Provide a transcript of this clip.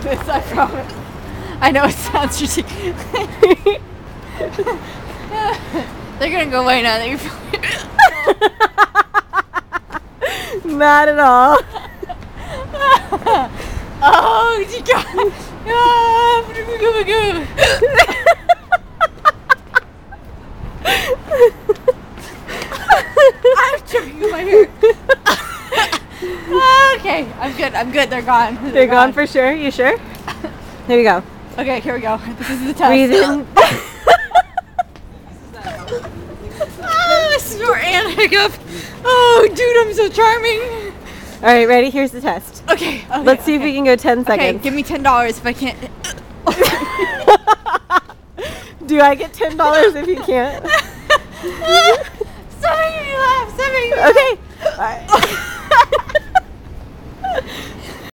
this, I promise. I know it sounds ridiculous. They're gonna go away now that you're filming. Not at all. Oh, you got it. I'm choking on my hair. Okay, I'm good. They're gone. They're gone for sure? You sure? Here we go. Okay, here we go. This is the test. Breathe in. Snort and hiccup. Oh, dude, I'm so charming. All right, ready? Here's the test. Okay. Let's see if we can go 10 Okay, seconds. give me $10 if I can't. Do I get $10 if you can't? Stop making me laugh. Stop making me laugh. Okay. All right.